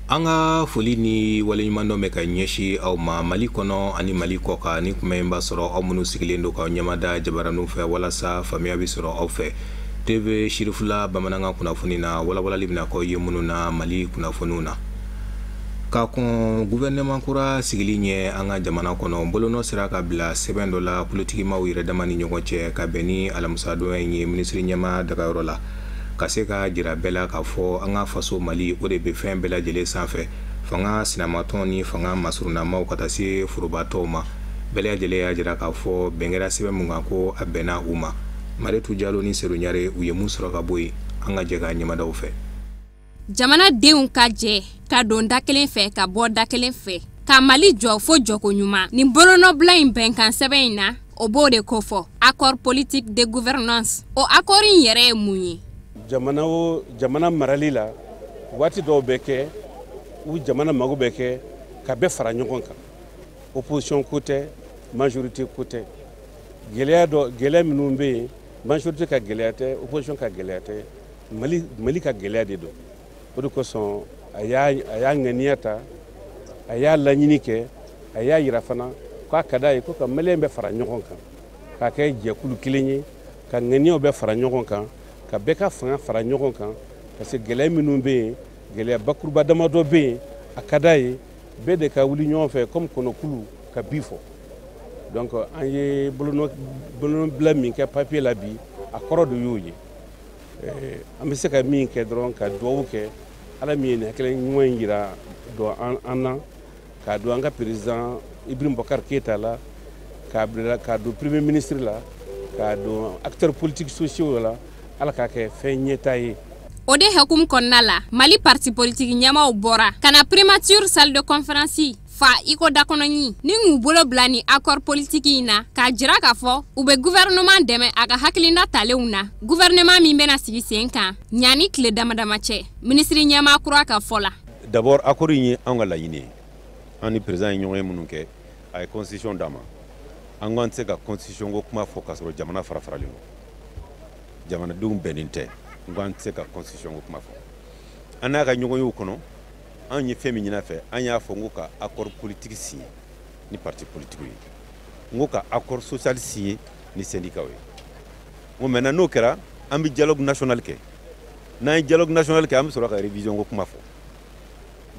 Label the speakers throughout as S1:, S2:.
S1: Anga foli ni waleɲumandɔ mɛ ka ɲɛsi aw ma Mali kɔnɔ ani Mali kɔkan ni kuma b'a sɔrɔ aw minnu sigilen don k'aw ɲɛmada jabaraniw fɛ walasa faamuya bɛ sɔrɔ aw fɛ. TV Shirifula bamanankan kunnafoni na walawalali bɛna k'aw ye minnu na Mali kunnafoniw na. Ka kɔn gouvernement kura sigili ɲɛ an ka jamana kɔnɔ bolonɔ sera ka bila sɛbɛn dɔ la politikimaw yɛrɛ dama ni ɲɔgɔn cɛ ka bɛn ni alamisa donya ye ministre ɲɛma dagayɔrɔ la. Ka se ka jira bɛɛ la k'a fɔ an ka faso Mali o de bɛ fɛn bɛɛ lajɛlen sanfɛ fanga sinamatɔn ni fanga masurunamaw ka taa se forobatɔw ma bɛɛ lajɛlen y'a jira k'a fɔ bɛnkɛra sɛbɛn mun kan ko a bɛnna u ma. Mariyetu Jalo ni Seru Ɲare u ye mun sɔrɔ ka bɔ yen an ka jɛ ka ɲɛmadaw fɛ.
S2: Jamanadenw ka jɛ ka don da kelen fɛ ka bɔ da kelen fɛ ka Mali jɔ fo jɔko ɲuman nin bolonɔbila in bɛnkan sɛbɛn in na o b'o de ko fɔ accord politique de gouvernance o accord in yɛrɛ ye mun ye.
S3: Jamana marali la waati dɔw bɛ kɛ u jamana mago bɛ kɛ ka bɛɛ fara ɲɔgɔn kan opposition ko tɛ majorité ko tɛ gɛlɛya minnu bɛ yen majorité ka gɛlɛya tɛ opposition ka gɛlɛya tɛ Mali ka gɛlɛya de don o de kosɔn a y'a ŋaniya ta a y'a laɲini kɛ a y'a yira fana k'a ka d'a ye ko ka Maliyɛn bɛ fara ɲɔgɔn kan k'a kɛ jɛkulu kelen ye ka ŋaniyaw bɛ fara ɲɔgɔn kan ka bɛɛ ka fanga fara ɲɔgɔn kan parce que gɛlɛya minnu bɛ yen gɛlɛya bakuruba damadɔ bɛ yen a ka d'a ye bɛɛ de ka wuli ɲɔgɔn fɛ comme kɔnɔkulu ka bi fɔ donc an ye bolonɔbila min kɛ papier la bi a kɔrɔ de y'o ye an bɛ se ka min kɛ dɔrɔn ka dugawu kɛ ala min ye nin hakilina ɲuman in jira dɔn an na k'a don an ka président Ibrahim Boubacar Keïta la k'a don premier ministre la k'a don acteurs politiques sociaux la ala k'a kɛ fɛn ɲɛta ye.
S2: O de hukum kɔnɔna la Mali parti politique ɲɛmaw bɔra ka na primature salle de conférence fa iko dakɔnɔɲi ni y'u bolo bila ni accord politique in na k'a jira k'a fɔ u bɛ gouvernement dɛmɛ a ka hakilina talenw na gouvernement min bɛna sigi sen kan ɲani tile damadama cɛ ministre ɲɛma kura ka fɔ la.
S4: D'abord accord in ye an ka laɲini ye an ni président ye ɲɔgɔn ye minnu kɛ a ye constitution d'a ma an k'an tɛ se ka constitution ko kuma fɔ k'a sɔrɔ jamana fara-faralen don. Jamanadenw bɛnnen tɛ n ko an tɛ se ka constitution ko kuma fɔ an n'a ka ɲɔgɔn yew kɔnɔ an ye fɛn min ɲin'a fɛ an y'a fɔ n ko ka accord politique signé ni parti politique ye n ko ka accord social signé ni syndicat ye n ko maintenant n'o kɛra an bɛ dialogue national kɛ n'an ye dialogue national kɛ an bɛ sɔrɔ ka révision ko kuma fɔ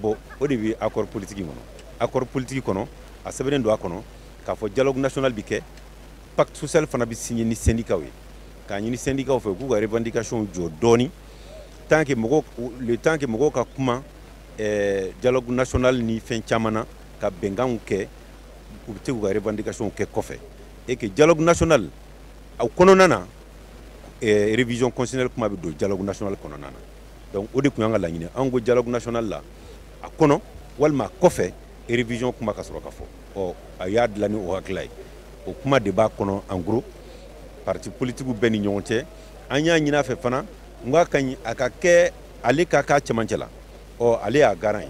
S4: bon o de bɛ accord politique kɔnɔ accord politique kɔnɔ a sɛbɛnnen don a kɔnɔ k'a fɔ dialogue national bɛ kɛ pacte social fana bɛ signé ni syndicat ye k'a ɲini syndicat fɛ k'u ka revendication jɔ dɔɔni le temps que mɔgɔw ka kuma dialogue national ni fɛn caman na ka bɛnkanw kɛ u bɛ se k'u ka revendication kɛ kɔfɛ et que dialogue national a kɔnɔna na révision constitutionnelle kuma bɛ don dialogue national kɔnɔna na donc o de tun y'an ka laɲini an ko dialogue national la a kɔnɔ walima kɔfɛ révision kuma ka sɔrɔ ka fɔ a y'a dilan ni o hakilila ye o kuma de b'a kɔnɔ en gros parti politique bɛɛ ni ɲɔgɔn cɛ an y'a ɲin'a fɛ fana n k'a ka ɲi a ka kɛ ale ka k'a cɛmancɛ la ale y'a garan ye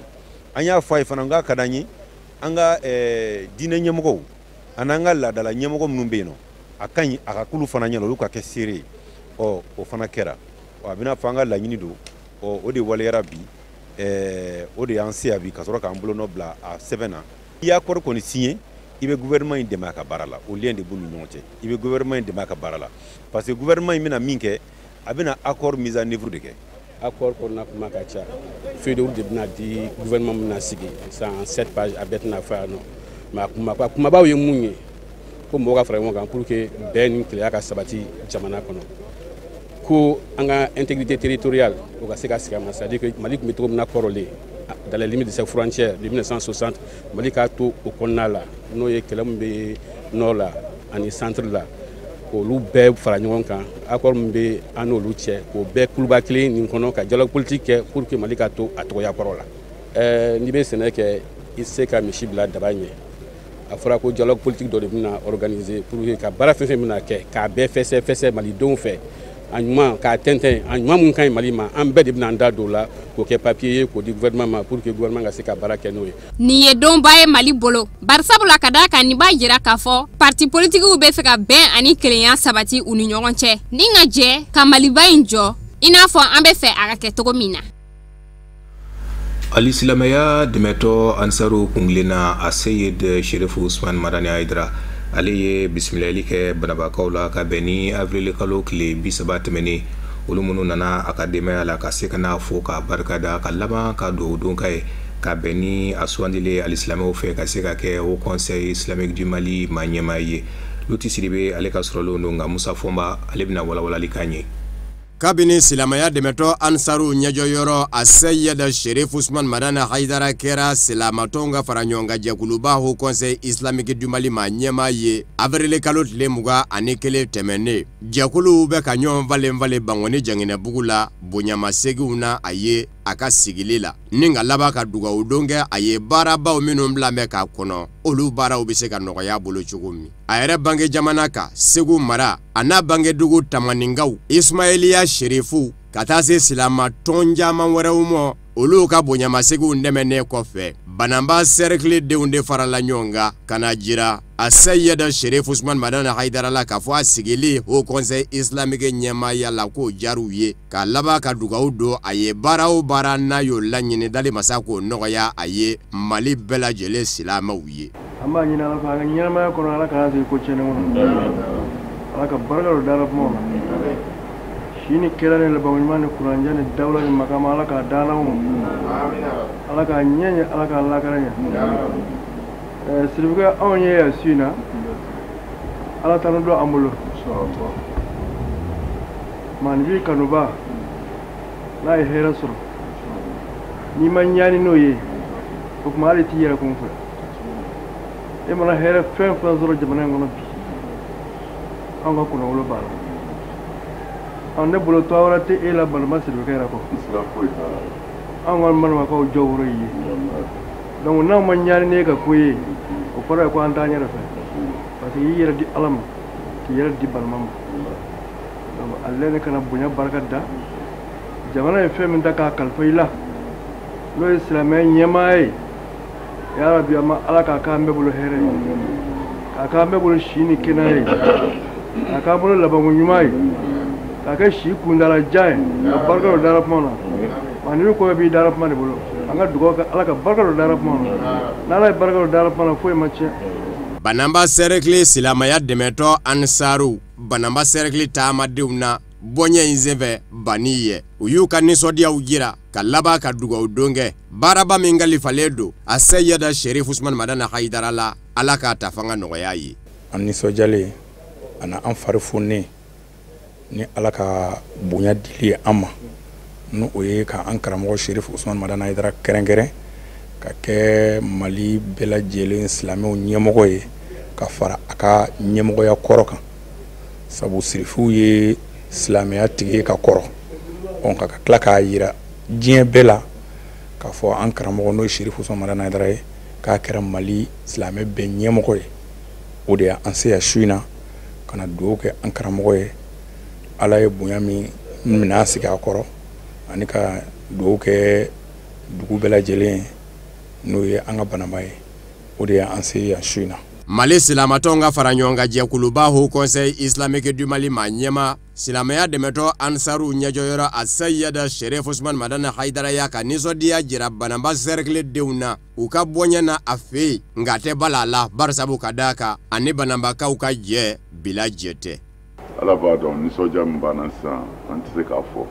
S4: an y'a fɔ a ye fana n k'a ka d'an ye an ka diinɛ ɲɛmɔgɔw an'an ka laadala ɲɛmɔgɔ minnu bɛ yen nɔ a ka ɲi a ka kulu fana ɲɛna olu ka kɛ seere ye o fana kɛra a bɛna fɔ an ka laɲini don o de waleyara bi o de y'an se yan bi ka sɔrɔ k'an bolonɔ bila a sɛbɛn na i y'a kɔrɔ kɔni signé i bɛ gouvernement in dɛmɛ a ka baara la o lien de b'u ni ɲɔgɔn cɛ i bɛ gouvernement in dɛmɛ a ka baara la parce que gouvernement in bɛna min kɛ a bɛna accord mise en œuvre de kɛ
S3: accord kɔnɔna kuma ka ca feuille de route de bɛna di gouvernement bɛna sigi en 7 pages a bɛɛ tɛna fɔ yan nɔ mais a kumabaw ye mun ye ko mɔgɔw ka fara ɲɔgɔn kan pour que bɛn ni kelenya ka sabati jamana kɔnɔ ko an ka intégrité territoriale o ka se ka sigi a ma c'est à dire que Mali tun bɛ cogo min na kɔrɔlen dans les limites de ses frontières de 1960 Mali k'a to o kɔnɔna la n'o ye kɛlɛ min bɛ nord la ani centre la k'olu bɛɛ fara ɲɔgɔn kan accord min bɛ an n'olu cɛ k'o bɛɛ kuluba kelen nin kɔnɔ ka dialogue politique kɛ pour que Mali k'a to a tɔgɔya kɔrɔ la n'i bɛ sɛnɛ kɛ i tɛ se ka misi bila daba ɲɛ a fɔra ko dialogue politique dɔ de bɛna organiser pour que ka baara fɛn fɛn bɛna kɛ k'a bɛɛ fɛsɛ malidenw fɛ a ɲuman k'a tɛntɛn a ɲuman mun ka ɲi Mali ma an bɛɛ de bɛna an da don la k'o kɛ papier ye k'o di gouvernement ma pour que gouvernement ka se ka baara kɛ n'o ye.
S2: Nin ye donba ye Mali bolo barisabula ka d'a kan nin b'a jira k'a fɔ parti politikiw bɛ fɛ ka bɛn ani kelenya sabati u ni ɲɔgɔn cɛ ni ka jɛ ka Maliba in jɔ i n'a fɔ an bɛ fɛ a ka kɛ cogo min na.
S1: Alisilamaya dɛmɛtɔ Ansaru kungilenna a Seyid Sherifu Usman Madani Haidara ale ye bisimilali kɛ banabakaw la ka bɛn ni avril kalo tile 30 tɛmɛnen olu minnu nana a ka denbaya la ka se ka n'a fo ka barikada ka laban ka dugawu don ka ye ka bɛn ni a sugandile alisilamɛw fɛ ka se ka kɛ Haut Conseil Islamique du Mali ma ɲɛmaa ye. Luti Sidibe ale ka sɔrɔlen don nka Musa Fɔnba ale bɛna walawalali k'an ye.
S5: Kabini silamaya dɛmɛtɔ Ansaru ɲɛjɔyɔrɔ a Seyid Sherifu Usman Madani Haidara kɛra silamatɔw ka fara ɲɔgɔn kan jɛkuluba Haut Conseil Islamique du Mali ma ɲɛmaa ye avril kalo tile 21 tɛmɛnen. Jɛkuluw bɛ ka ɲɔgɔn valen Bangoni Janginɛbugu la bonɲamasegiw na a ye a ka sigili la ni ka laban ka dugawu don kɛ a ye baarabaw minnu bila mɛ k'a kɔnɔ olu baaraw bɛ se ka nɔgɔya bolo cogo min. A yɛrɛ bange jamana kan Segu mara a n'a bangedugu Tamaningaw Ismailiya Sherifu ka taa se silama tɔn caman wɛrɛw ma olu ka bonɲamasegiw dɛmɛnen kɔfɛ Banamba cercle denw de farala ɲɔgɔn kan ka na jira a Seyid Sherifu Usman Madani Haidara la k'a fɔ a sigili Haut Conseil Islamique ɲɛmaaya la k'o jar'u ye ka laban ka dugawu don a ye baara o baara n'a y'o laɲini dali masa k'o nɔgɔya a ye Mali bɛɛ lajɛlen silamɛw ye.
S6: An b'a ɲini Ala fɛ a ka ɲɛnamaya kɔnɔ Ala kana segin ko tiɲɛni kɔnɔ Ala ka barika don dala kumaw la sini kɛra ni laban ɲuman ni kuranjɛ ni dawula ni makama Ala k'a d'an ma Ala k'a ɲɛ Ala k'a lakara ɲɛ sirifukɛ anw ye yan su in na Ala t'an don an bolo maanifin kanuba n'a ye hɛrɛ sɔrɔ n'i ma ɲaani n'o ye o tuma hali t'i yɛrɛ kun fɛ e mana hɛrɛ fɛn fɛn sɔrɔ jamana in kɔnɔ bi anw ka kunnawolo b'a la anw ne bolo tɔ wɛrɛ tɛ e la balima sirifukɛ yɛrɛ kɔ anw ka manamakaw jɔ woro ye donc n'anw ma ɲaani n'e ka ko ye o kɔrɔ ye ko an t'an yɛrɛ fɛ parce que i yɛrɛ di Ala ma k'i yɛrɛ di balima ma donc ale ne kana bonya barika da jamana ye fɛn min ta k'a kalifa i la n'o ye silamɛ ɲɛmaa ye ya Rabbi Ala k'a k'an bɛɛ bolo hɛrɛ ye k'a k'an bɛɛ bolo si ni kɛnɛya ye k'a k'an bolo labanko ɲuman ye k'a kɛ si kuntalajan ye ka barika don dala kuma na maanifin ko b'i dala kuma de bolo an ka dugawu kɛ Ala ka barika don dala kuma na n'Ala ye barika don dala kuma na foyi ma tiɲɛ.
S5: Banamba cercle silamaya dɛmɛtɔ Ansaru Banamba cercle taamadenw na bɔɲɛ in senfɛ banni ye u y'u ka nisɔndiyaw jira ka laban ka dugawu don kɛ baaraba min kalifalen don a Seyid Sherifu Usman Madani Haidara la Ala k'a ta fanga nɔgɔya ye.
S7: An nisɔndiyalen ani an fari funnen ni Ala ka bonya dili an ma n'o ye ka an karamɔgɔ Sherifu Usman Madani Haidara kɛrɛnkɛrɛn ka kɛ Mali bɛɛ lajɛlen silamɛw ɲɛmɔgɔ ye ka fara a ka ɲɛmɔgɔya kɔrɔ kan sabu sirifuw ye silamɛya tigi ka kɔrɔ ka tila k'a yira diɲɛ bɛɛ la k'a fɔ an karamɔgɔ n'o ye Sherifu Usman Madani Haidara ye k'a kɛra Mali silamɛ bɛɛ ɲɛmɔgɔ ye o de y'an se yan su in na ka na dugawu kɛ an karamɔgɔ ye Ala ye bonya min minɛ sigi a kɔrɔ ani ka dugawu kɛ dugu bɛɛ lajɛlen n'o ye an ka Banamba ye o de y'an se yan su in na.
S5: Mali silamatɔw ka fara ɲɔgɔn kan jɛkuluba Haut Conseil Islamique du Mali ma ɲɛma silamaya dɛmɛtɔ Ansaru ɲɛjɔyɔrɔ a Seyid Sherifu Usman Madani Haidara y'a ka nisɔndiya jira Banamba cercle denw na u ka bɔɲɛ na a fɛ yen nka a tɛ bala a la barisabu ka d'a kan ani Banambakaw ka jɛ bila jɛ tɛ.
S8: Ala b'a dɔn nisɔndiya min banna sisan an tɛ se k'a fɔ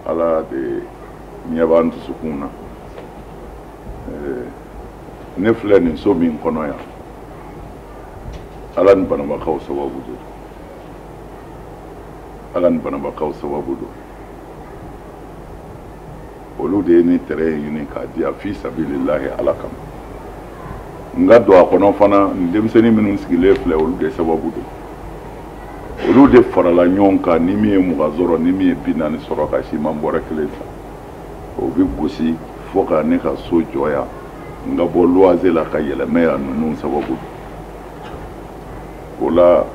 S8: Ala de ɲɛ b'an dusukun na ne filɛ nin so min kɔnɔ yan Ala ni Banambakaw sababu don Ala ni Banambakaw sababu don olu de ye ni terrain ɲini k'a di yan fi sabilillahi Ala kama n ka don a kɔnɔ fana ni denmisɛnnin minnu sigilen filɛ olu de sababu don olu de farala ɲɔgɔn kan ni min ye 20 sɔrɔ ni min ye 40 sɔrɔ ka siman bɔrɛ kelen ta o bɛ gosi fo ka ne ka so jɔ yan n ka bɔ loyer la ka yɛlɛmɛ yan ninnu sababu o la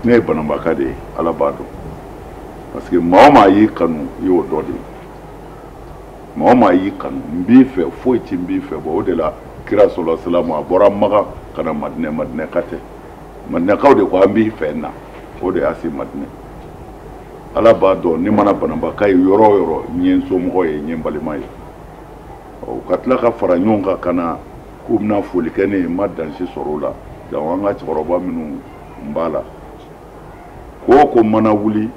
S8: ne ye Banambaka de ye Ala b'a dɔn parce que maa o maa y'i kanu i y'o dɔ de maa o maa y'i kanu n b'i fɛ foyi ti n b'i fɛ bɔ o de la kira sɔlɔ silamu a bɔra Maka ka na Madinɛka tɛ Madinɛkaw de ko an b'i fɛ na o de y'a se Madinɛ Ala b'a dɔn ni mana banabaga ye yɔrɔ o yɔrɔ n ye n somɔgɔ ye n ye n balima ye u ka tila ka fara ɲɔgɔn kan ka na k'u bɛna foli kɛ ne ye n ma dansi sɔrɔ o la donc an ka cɛkɔrɔba minnu n b'a la ko o ko mana wuli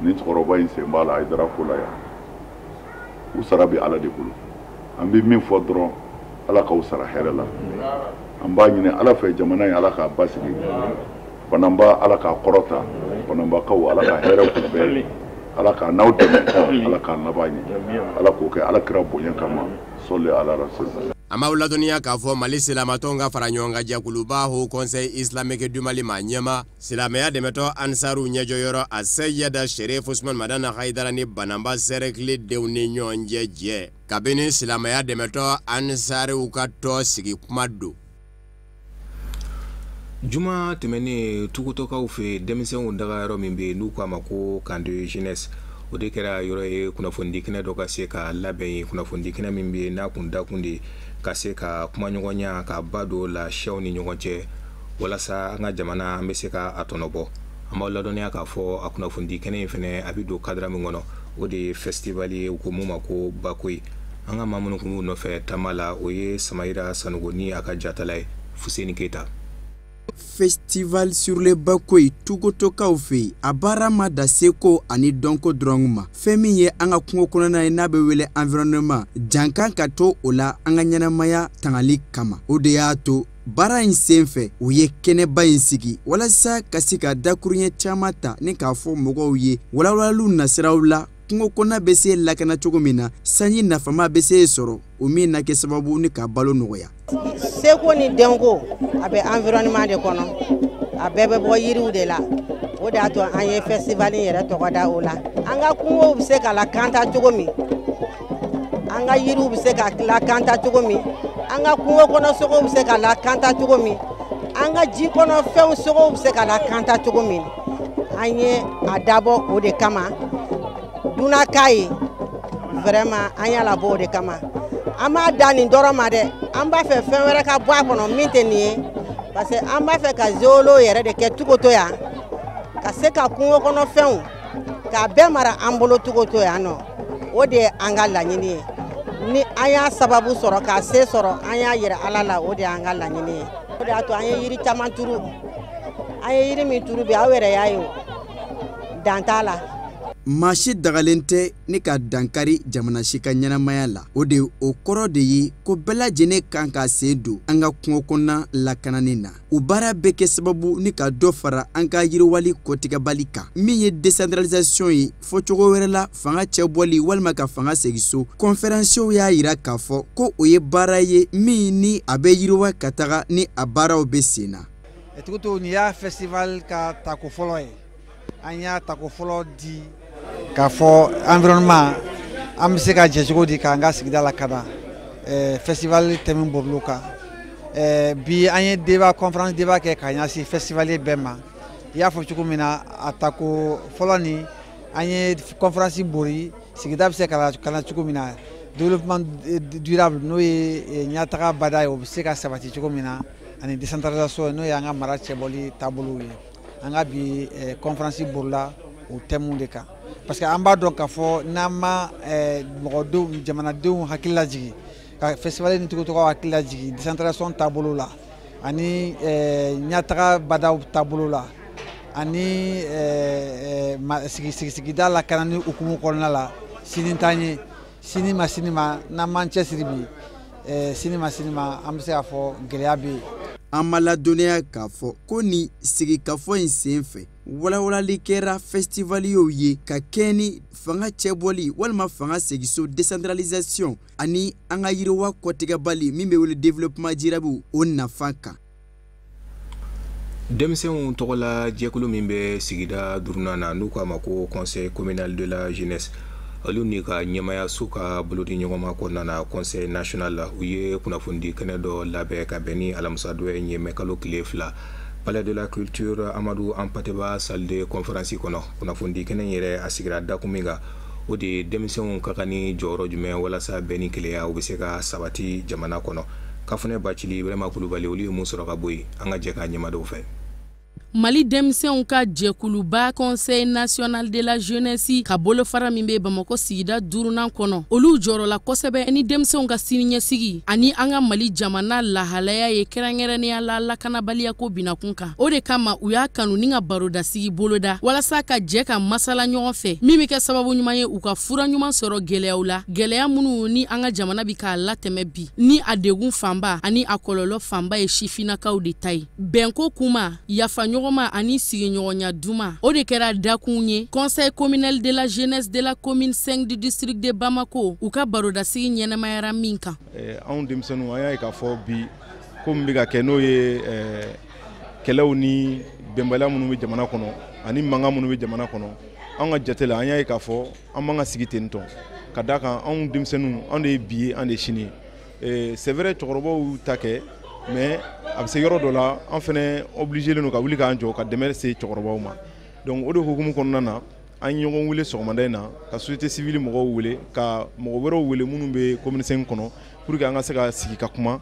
S8: ni cɛkɔrɔba in sen b'a la Hayidara ko la yan u sara bɛ Ala de bolo an bɛ min fɔ dɔrɔn Ala k'aw sara hɛrɛ la an b'a ɲini Ala fɛ jamana in Ala k'a basigi bananba Ala k'a kɔrɔta bananbakaw Ala ka hɛrɛ kunbɛn Ala k'a n'aw dɛmɛ Ala k'a laban ɲɛ Ala k'o kɛ Ala kira bonya kama sɔli ala rasul.
S5: An b'aw ladɔnniya k'a fɔ Mali silamatɔw ka fara ɲɔgɔn kan jɛkuluba Haut Conseil islamique du Mali ma ɲɛma silamɛya dɛmɛtɔ Ansaru ɲɛjɔyɔrɔ a Seyida Sherif Usman Madana Hayidara ni bananba sɛrɛkili denw ni ɲɔgɔn jɛ kabini silamɛya dɛmɛtɔ Ansariw ka tɔ sigi kuma don.
S1: Juma tɛmɛnen Tugutokaw fɛ denmisɛnw dagayɔrɔ min bɛ n'u k'a ma ko camp de jeunesse o de kɛra yɔrɔ ye kunnafoni kɛnɛ dɔ ka se ka labɛn ye kunnafoni kɛnɛ min bɛ n'a kun dakun de ka se ka kuma ɲɔgɔnya ka ba don lafiyaw ni ɲɔgɔn cɛ walasa an ka jamana an bɛ se ka a tɔnɔbɔ an b'aw ladɔnniya k'a fɔ a kunnafoni kɛnɛ in fɛnɛ a bɛ don cadre min kɔnɔ o de ye festival ye u ko mun ma ko Bakoyi an ka maa minnu kun b'u nɔfɛ taama la o ye Samayira Sanogo ni a ka jatala ye Fuseni Keita.
S9: Festival sur le Bakoyi Tugutokaw fɛ a baara ma da seko ani dɔnko dɔrɔn ma fɛn min ye an ka kungo kɔnɔna ye n'a bɛ wele environnement jankan ka to o la an ka ɲɛnamaya tangali kama o de y'a to baara in senfɛ u ye kɛnɛba in sigi walasa ka se ka dakuruɲɛ caman ta ni k'a fɔ mɔgɔw ye walawalaliw nasiraw la kungo kɔnɔna bɛ se lakana cogo min na sanji nafama bɛ se sɔrɔ o min na kɛ sababu ni ka balo nɔgɔya.
S10: Seko ni dɔnko a bɛ environnement de kɔnɔ a bɛɛ bɛ bɔ yiriw de la o de y'a to an ye festival yɛrɛ tɔgɔ da o la an ka kungow bɛ se ka lakanta cogo min an ka yiriw bɛ se ka lakanta cogo min an ka kungo kɔnɔ sogow bɛ se ka lakanta cogo min an ka ji kɔnɔ fɛnw sogow bɛ se ka lakanta cogo min an ye a dabɔ o de kama dunaka ye vraiment an y'a labɔ o de kama an b'a da nin dɔrɔn ma dɛ an b'a fɛ fɛn wɛrɛ ka bɔ a kɔnɔ min tɛ nin ye parce que an b'a fɛ ka zéolo yɛrɛ de kɛ Tugoto yan ka se ka kungo kɔnɔ fɛnw k'a bɛɛ mara an bolo Tugoto yan nɔ o de ye an ka laɲini ye ni an y'a sababu sɔrɔ k'a se sɔrɔ an y'a yira Ala la o de y'an ka laɲini ye o de y'a to an ye yiri caman turu an ye yiri min turu bi aw yɛrɛ y'a ye dan t'a la.
S9: Maa si dagalen tɛ ni ka dankari jamana si ka ɲɛnamaya la o de o kɔrɔ de ye ko bɛɛ lajɛlen kan ka sen don an ka kungo kɔnɔna lakanani na o baara bɛ kɛ sababu ni ka dɔ fara an ka yiriwali kɔtigɛbali kan min ye décentralisation ye fɔcogo wɛrɛ la fanga cɛbɔli walima ka fanga segin so conférenciers y'a yira k'a fɔ ko o ye baara ye min ni a bɛ yiriwa ka taga ni a baaraw bɛ sen na.
S11: Tuguto nin y'a festival ka tako fɔlɔ ye an y'a tako fɔlɔ di k'a fɔ environnement an bɛ se ka jɛ cogo di k'an ka sigida lakana festival tɛmɛ bɔrɔlo kan bi an ye débat conférence débat kɛ k'a ɲɛsin festival bɛɛ ma i y'a fɔ cogo min na a tako fɔlɔ nin an ye conférence bori sigida bɛ se ka na cogo min na développement durable n'o ye ɲɛtaga bada ye o bɛ se ka sabati cogo min na ani décentralisation n'o ye an ka mara cɛbɔli taabolow ye an ka bi conférence borila o thème de kan. Parce que an b'a dɔn k'a fɔ n'an ma mɔgɔdenw jamanadenw hakili lajigi ka festival ni Tugutokaw hakili lajigi décentralisation taabolo la ani ɲɛtaga badaw taabolo la ani sigida lakanani hukumu kɔnɔna la sini t'an ye sini ma n'an m'an cɛsiri bi sini ma an bɛ se k'a fɔ gɛlɛya bɛ yen.
S9: An ma ladɔnniya k'a fɔ ko ni sigikafɔ in sen fɛ walawalali kɛra festivaliyow ye ka kɛ ni fanga cɛbɔli walima fanga segiso décentralisation ani an ka yiriwa kɔtigɛbali min bɛ wele développement durable o nafa kan.
S1: Denmisɛnw tɔgɔ la jɛkulu min bɛ sigida durunan na n'u k'a ma ko conseil communal de la jeunesse olu ni ka ɲɛmaya so ka bolodi ɲɔgɔnma kɔnɔna na conseil national la u ye kunnafoni kɛnɛ dɔ labɛn ka bɛn ni alamisa dɔ ye ɲɛmɛ kalo tile 2 Palais de la Culture Amadou Ampateba salle de conférence kono kunafundi kenen yere asigira dakuminga o de denmisɛnw ka kan ni jɔyɔrɔ jumɛn walasa bɛn ni keleya u bɛ se ka sabati jamana kɔnɔ Kafune Bacili Ibrahima Kulubali olu ye mun sɔrɔ ka bɔ yen an ka jɛ ka ɲɛmadenw fɛ.
S12: Mali denmisɛnw ka jɛkuluba Conseil national de la jeunesse ka bolofara min bɛ Bamako sigida 5nan kɔnɔ olu jɔrɔla kosɛbɛ ni denmisɛnw ka siniɲɛsigi ani an ka Mali jamana lahalaya ye kɛrɛnkɛrɛnnenya la lakanabaliya ko binakun kan o de kama u y'a kanu ni ka barodasigi boloda walasa ka jɛ ka masala ɲɔgɔn fɛ min bɛ kɛ sababu ɲuman ye u ka fura ɲuman sɔrɔ gɛlɛyaw la gɛlɛya minnu ni an ka jamana bɛ k'a latɛmɛ bi ni a degun fanba ani a kɔlɔlɔ fanba ye sifinnakaw de ta ye bɛnko kuma yafa ani sigiɲɔgɔnya duma o de kɛra dakun ye Conseil communal de la jeunesse de la commune 5 du district de Bamako u ka barodasigi ɲɛnamayara min kan
S7: anw denmisɛnninw an y'a ye k'a fɔ bi ko min bɛ ka kɛ n'o ye kɛlɛw ni bɛnbaliya minnu bɛ jamana kɔnɔ ani mankan minnu bɛ jamana kɔnɔ an ka jate la an y'a ye k'a fɔ an man ka sigi ten tɔ ka d'a kan anw denmisɛnninw anw de ye bi ye an de ye sini ye c'est vrai cɛkɔrɔbaw y'u ta kɛ mais a bɛ se yɔrɔ dɔ la an fɛnɛ obligé len ka wuli k'an jɔ ka dɛmɛ se cɛkɔrɔbaw ma donc o de hukumu kɔnɔna na an ɲɔgɔn wele sɔgɔmada in na ka société civile mɔgɔw wele ka mɔgɔ wɛrɛw wele minnu bɛ commune 5 kɔnɔ pour que an ka se ka sigi ka kuma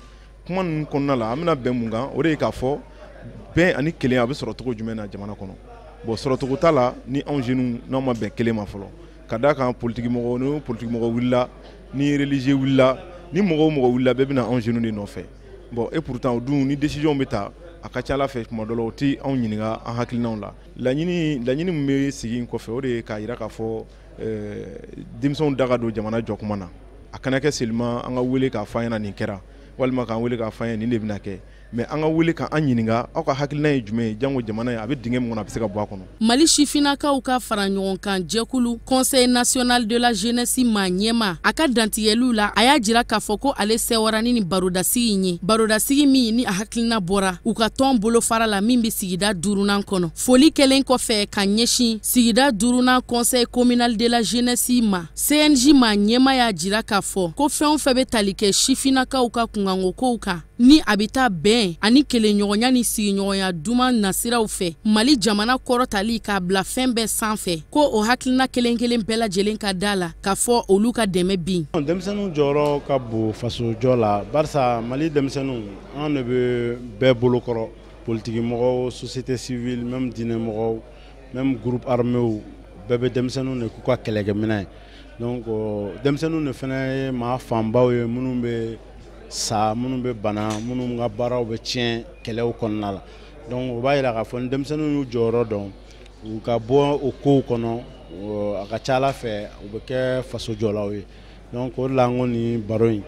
S7: ninnu kɔnɔna la an bɛna bɛn mun kan o de ye k'a fɔ bɛn ani kelen a bɛ sɔrɔ cogo jumɛn na jamana kɔnɔ bon sɔrɔ cogo t'a la ni anw jeunes n'anw ma bɛn kelen ma fɔlɔ ka d'a kan politique mɔgɔ wulila ni religieux wulila ni mɔgɔ wulila bɛɛ bɛna anw jeunes de nɔfɛ bon et pourtant dun ni décision bɛ ta a ka ca Ala fɛ tuma dɔ la o tɛ anw ɲininka an hakilinaw la laɲini min bɛ sigi in kɔfɛ o de ye k'a jira k'a fɔ denmisɛnw da ka don jamana jɔkuma na a kana kɛ seulement an ka wele k'a fɔ an ɲɛna nin kɛra walima k'an wele k'a fɔ an ɲɛna nin de bɛna kɛ mais an ka wele k'an ɲininka aw ka hakilina ye jumɛn ye jango jamana ye a bɛ dingɛ min kɔnɔ a bɛ se ka bɔ a kɔnɔ.
S12: Mali sifinnakaw ka fara ɲɔgɔn kan jɛkulu Conseil national de la jeunesse ma ɲɛma a ka dantigɛliw la a y'a jira k'a fɔ ko ale sɛwara ni barodasigi in ye barodasigi min ni a hakilina bɔra u ka tɔn bolofara la min bɛ sigida 5nan kɔnɔ foli kɛlen kɔfɛ ka ɲɛsin sigida 5nan Conseil communal de la jeunesse ma CNJ ma ɲɛma y'a jira k'a fɔ ko fɛn o fɛn bɛ tali kɛ sifinnakaw ka kunkanko kow kan ni a bɛ taa bɛn ani kelenɲɔgɔnya ni sigiɲɔgɔnya duman nasiraw fɛ Mali jamana kɔrɔtali k'a bila fɛn bɛɛ sanfɛ ko o hakilina kelen kelen bɛɛ lajɛlen ka da la k'a fɔ olu ka dɛmɛ bin.
S13: Denmisɛnninw jɔyɔrɔ ka bon faso jɔ la barisa Mali denmisɛnninw an de bɛ bɛɛ bolokɔrɔ politiki mɔgɔw société civile même diinɛ mɔgɔw même groupe arméw bɛɛ bɛ denmisɛnninw de k'u ka kɛlɛkɛminɛ ye donc denmisɛnninw de fana ye maa fanbaw ye minnu bɛ sa minnu bɛ bana minnu ka baaraw bɛ tiɲɛ kɛlɛw kɔnɔna la donc o b'a jira k'a fɔ ni denmisɛnninw y'u jɔyɔrɔ dɔn u ka bɔ o kow kɔnɔ a ka ca Ala fɛ u bɛ kɛ faso jɔlaw ye donc o de la an ko nin baro in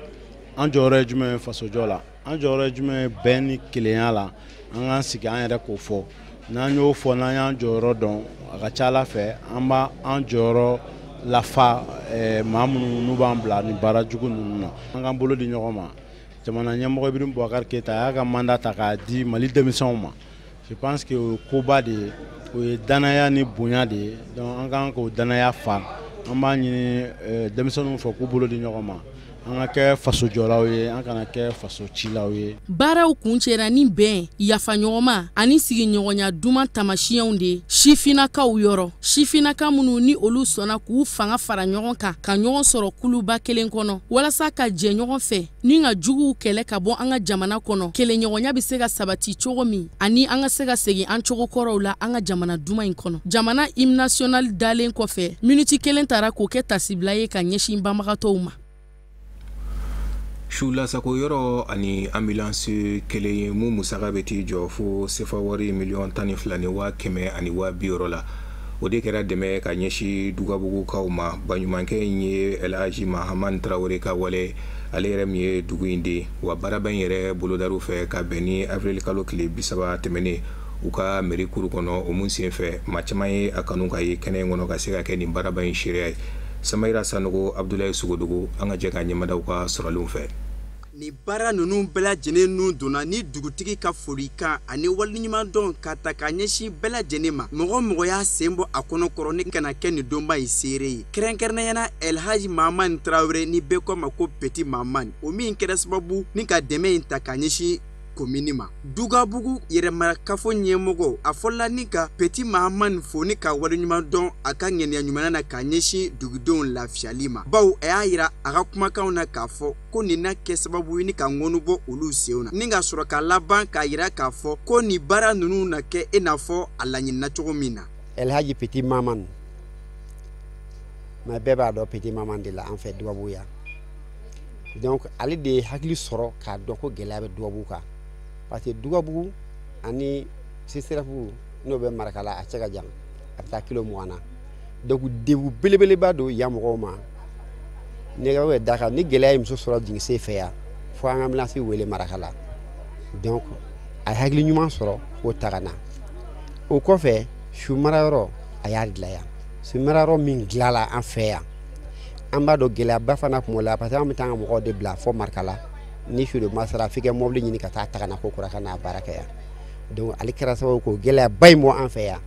S13: an jɔyɔrɔ ye jumɛn ye faso jɔ la an jɔyɔrɔ ye jumɛn ye bɛn ni kelenya la an k'an sigi an yɛrɛ k'o fɔ n'an y'o fɔ n'an y'an jɔyɔrɔ dɔn a ka ca Ala fɛ an b'a an jɔyɔrɔ lafa maa minnu n'u b'an bila ni baara jugu ninnu na an k'an bolo di ɲɔgɔn ma. Jamana ɲɛmɔgɔ Ibrahim Boubacar Keita a y'a ka mandat ta k'a di Mali denmisɛnw ma je pense que o ye koba de ye o ye danaya ni bonya de ye donc an kan k'o danaya fa an b'a ɲini denmisɛnninw fɛ k'u bolo di ɲɔgɔn ma an ka kɛ faso jɔlaw ye an kana kɛ faso cilaw ye. Baaraw kuncɛra ni bɛn yafaɲɔgɔnma ani sigiɲɔgɔnya duman tamasiyɛnw de sifinnakaw yɔrɔ sifinnaka minnu ni olu sɔnna k'u fanga fara ɲɔgɔn kan ka ɲɔgɔn sɔrɔ kuluba kelen kɔnɔ walasa ka jɛ ɲɔgɔn fɛ ni ka juguw kɛlɛ ka bɔ an ka jamana kɔnɔ kelenɲɔgɔnya bɛ se ka sabati cogo min ani an ka se ka segin an cogo kɔrɔw la an ka jamana duman in kɔnɔ. Jamana hymne national dalen kɔfɛ miniti kelen taara k'o kɛ tasibila ye ka ɲɛsin banbagatɔw ma.
S1: Shulasako yɔrɔ ani ambulance kelen ye mun musaka bɛ t'i jɔ fo sefa wari $12 ni $120,000 la o de kɛra dɛmɛ ka ɲɛsin dugabugukaw ma baɲumankɛ in ye Elhaji Mahamani Traoré ka wale ale yɛrɛ min ye dugu in de wa baaraba in yɛrɛ bolodariw fɛ ka bɛn ni avril kalo tile 30 tɛmɛnen u ka mairie kuru kɔnɔ o mun senfɛ maa caman ye a kanu ka ye kɛnɛ in kɔnɔ ka se ka kɛ nin baaraba in seereya ye. Samaira Sanogo Abdoulaye Sugodogo an ka jɛ ka ɲɛmadaw ka sɔrɔlenw fɛ.
S9: Ni baara ninnu bɛɛ lajɛlen nu donna ni dugutigi ka foli kan ani waliɲuman dɔn ka ta ka ɲɛsin bɛɛ lajɛlen ma mɔgɔ y'a sen bɔ a kɔnɔ kɔrɔ ni kana kɛ ni donba in seere ye kɛrɛnkɛrɛnnenya Elhaji Mahamani Traoré ni bɛɛ ko ma ko Petit Mahamani o min kɛra sababu ni ka dɛmɛ in ta ka ɲɛsin komini ma Dugabugu yɛrɛmarakafo ɲɛmɔgɔ a fɔla ni ka Petit Mahamani fo ni ka waleɲuman dɔn a ka ŋɛniya ɲuman na ka ɲɛsin dugudenw lafiyali ma baw a y'a yira a ka kumakanw na k'a fɔ ko nin na kɛ sababu ye ni ka ŋɔnu bɔ olu senw na ni ka sɔrɔ ka laban k'a yira k'a fɔ ko nin baara ninnu na kɛ i n'a fɔ a laɲinina cogo min na
S14: Elhaji Petit Mahamani mais bɛɛ b'a dɔn Petit Mahamani de la an fɛ Dugabugu ya donc ale de hakili sɔrɔ k'a dɔn ko gɛlɛya bɛ Dugabugu kan parce que Dugabugu ani CSREF n'o bɛ Marakala a cɛ ka jan a bɛ taa kilo 20 na donc degun belebeleba don yan mɔgɔw ma ne ka bɛ da kan ni gɛlɛya ye muso sɔrɔ jigisen fɛ yan fo an ka ambulance wele Marakala donc a ye hakili ɲuman sɔrɔ k'o ta ka na o kɔfɛ su marayɔrɔ a y'a dilan yan su marayɔrɔ min dilanla an fɛ yan an b'a dɔn gɛlɛyaba fana kun b'o la parce que an bɛ taa an ka mɔgɔw de bila fo Marakala ni su de masara f'i ka mɔbili ɲini ka taa ta ka na ko kura ka n'a baara kɛ yan donc ale kɛra sababu ko gɛlɛyaba in bɔ an fɛ yan